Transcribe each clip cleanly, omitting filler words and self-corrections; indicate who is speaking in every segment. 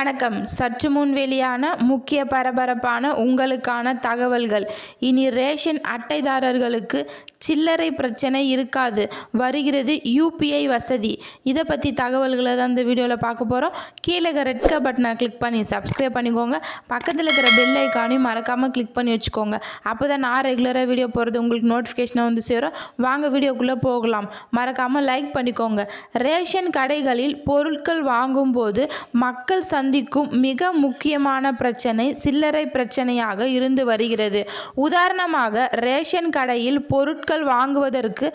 Speaker 1: வணக்கம். சற்று முன் வெளியான முக்கிய பரபரப்பான உங்களுக்கான தகவல்கள். இனி ரேஷன் அட்டைதாரர்களுக்கு சில்லறை பிரச்சனை இருக்காது, வருகிறது யூபிஐ வசதி. இதை பற்றி தகவல்களை தான் இந்த வீடியோவில் பார்க்க போகிறோம். கீழே ரெட் கலர் பட்டனை கிளிக் பண்ணி சப்ஸ்கிரைப் பண்ணிக்கோங்க. பக்கத்தில் இருக்கிற பெல் ஐக்கானையும் மறக்காமல் கிளிக் பண்ணி வச்சுக்கோங்க. அப்போ தான் நான் ரெகுலராக வீடியோ போகிறது உங்களுக்கு நோட்டிஃபிகேஷனாக வந்து சேரும். வாங்க வீடியோக்குள்ளே போகலாம். மறக்காமல் லைக் பண்ணிக்கோங்க. ரேஷன் கடைகளில் பொருட்கள் வாங்கும்போது மக்கள் சந்திக்கும் மிக முக்கியமான பிரச்சனை சில்லறை பிரச்சனையாக இருந்து வருகிறது. உதாரணமாக, ரேஷன் கடையில் பொருட்கள் வாங்குவதற்கு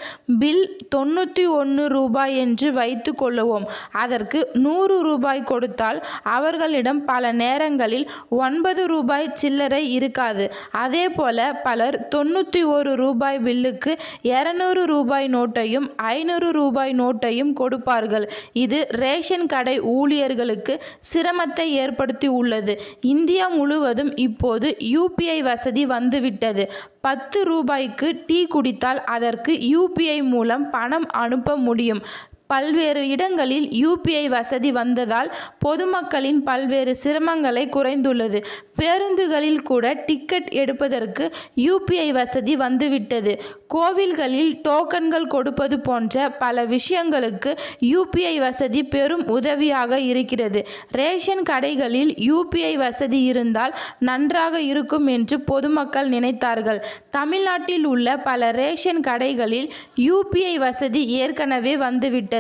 Speaker 1: பில் 91 ரூபாய் என்று வைத்து கொள்ளுவோம். அதற்கு 100 ரூபாய் கொடுத்தால் அவர்களிடம் பல நேரங்களில் 9 ரூபாய் சில்லறை இருக்காது. அதே போல பலர் 91 ரூபாய் பில்லுக்கு 200 ரூபாய் நோட்டையும் 500 ரூபாய் நோட்டையும் கொடுப்பார்கள். இது ரேஷன் கடை ஊழியர்களுக்கு சிரமத்தை ஏற்படுத்தி உள்ளது. இந்தியா முழுவதும் இப்போது யூபிஐ வசதி வந்துவிட்டது. 10 ரூபாய்க்கு டீ குடித்தால் அதற்கு யூபிஐ மூலம் பணம் அனுப்ப முடியும். பல்வேறு இடங்களில் யூபிஐ வசதி வந்ததால் பொதுமக்களின் பல்வேறு சிரமங்களை குறைந்துள்ளது. பேருந்துகளில் கூட டிக்கெட் எடுப்பதற்கு யூபிஐ வசதி வந்துவிட்டது. கோவில்களில் டோக்கன்கள் கொடுப்பது போன்ற பல விஷயங்களுக்கு யூபிஐ வசதி பெரும் உதவியாக இருக்கிறது. ரேஷன் கடைகளில் யூபிஐ வசதி இருந்தால் நன்றாக இருக்கும் என்று பொதுமக்கள் நினைத்தார்கள். தமிழ்நாட்டில் உள்ள பல ரேஷன் கடைகளில் யூபிஐ வசதி ஏற்கனவே வந்துவிட்டது.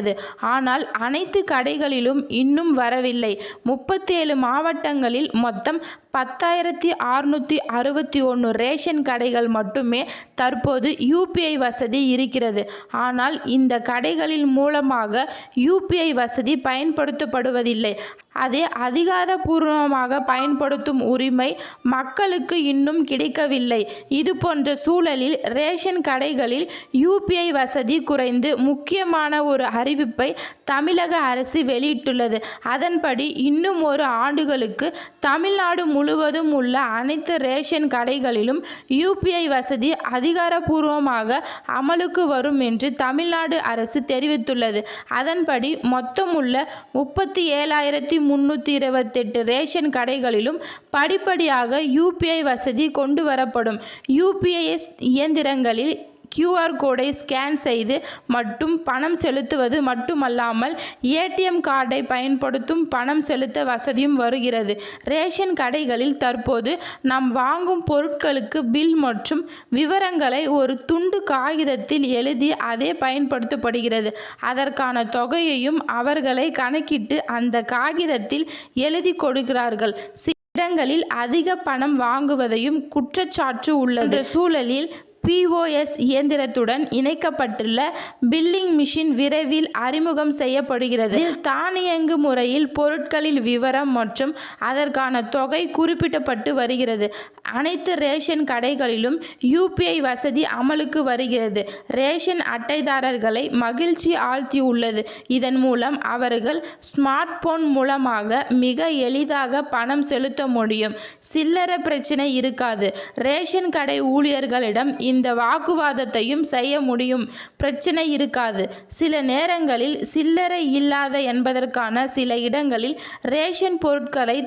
Speaker 1: ஆனால் அனைத்து கடைகளிலும் இன்னும் வரவில்லை. 37 மாவட்டங்களில் மொத்தம் 10,661 ரேஷன் கடைகள் மட்டுமே தற்போது யூபிஐ வசதி இருக்கிறது. ஆனால் இந்த கடைகளின் மூலமாக யூபிஐ வசதி பயன்படுத்தப்படுவதில்லை. அதை அதிகாரப்பூர்வமாக பயன்படுத்தும் உரிமை மக்களுக்கு இன்னும் கிடைக்கவில்லை. இது போன்ற சூழலில் ரேஷன் கடைகளில் யூபிஐ வசதி குறைந்து முக்கியமான ஒரு அறிவிப்பை தமிழக அரசு வெளியிட்டுள்ளது. அதன்படி இன்னும் 1 ஆண்டுகளுக்கு தமிழ்நாடு முழுவதும் உள்ள அனைத்து ரேஷன் கடைகளிலும் யூபிஐ வசதி அதிகாரப்பூர்வமாக அமலுக்கு வரும் என்று தமிழ்நாடு அரசு தெரிவித்துள்ளது. அதன்படி மொத்தமுள்ள 37,328 ரேஷன் கடைகளிலும் படிப்படியாக யூபிஐ வசதி கொண்டு வரப்படும். யூபிஐஎஸ் இயந்திரங்களில் QR கோடை ஸ்கேன் செய்து மட்டும் பணம் செலுத்துவது மட்டுமல்லாமல் ஏடிஎம் கார்டை பயன்படுத்தும் பணம் செலுத்த வசதியும் வருகிறது. ரேஷன் கடைகளில் தற்போது நாம் வாங்கும் பொருட்களுக்கு பில் மற்றும் விவரங்களை ஒரு துண்டு காகிதத்தில் எழுதி அதே பயன்படுத்தப்படுகிறது. அதற்கான தொகையையும் அவர்களை கணக்கிட்டு அந்த காகிதத்தில் எழுதி கொடுக்கிறார்கள். இடங்களில் அதிக பணம் வாங்குவதையும் குற்றச்சாட்டு உள்ளது. சூழலில் POS இயந்திரத்துடன் இணைக்கப்பட்டுள்ள பில்லிங் மிஷின் விரைவில் அறிமுகம் செய்யப்படுகிறது. தானியங்கு முறையில் பொருட்களில் விவரம் மற்றும் அதற்கான தொகை குறிப்பிடப்பட்டு வருகிறது. அனைத்து ரேஷன் கடைகளிலும் யூபிஐ வசதி அமலுக்கு வருகிறது. ரேஷன் அட்டைதாரர்களை மகிழ்ச்சி ஆழ்த்தியுள்ளது. இதன் மூலம் அவர்கள் ஸ்மார்ட் போன் மூலமாக மிக எளிதாக பணம் செலுத்த முடியும். சில்லறை பிரச்சனை இருக்காது. ரேஷன் கடை ஊழியர்களிடம் இந்த வாக்குவாதத்தையும் செய்ய முடியும். பிரச்சனை இருக்காது. சில நேரங்களில் சில்லறை இல்லாத என்பதற்கான சில இடங்களில் ரேஷன் பொருட்களை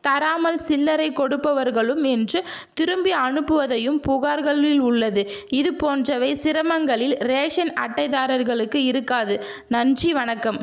Speaker 1: தராமல் சில்லறை கொடுப்பவர்களும் என்று திரும்பி அனுப்புவதையும் புகார்களில் உள்ளது. இது போன்றவை சிரமங்களில் ரேஷன் அட்டைதாரர்களுக்கு இருக்காது. நன்றி, வணக்கம்.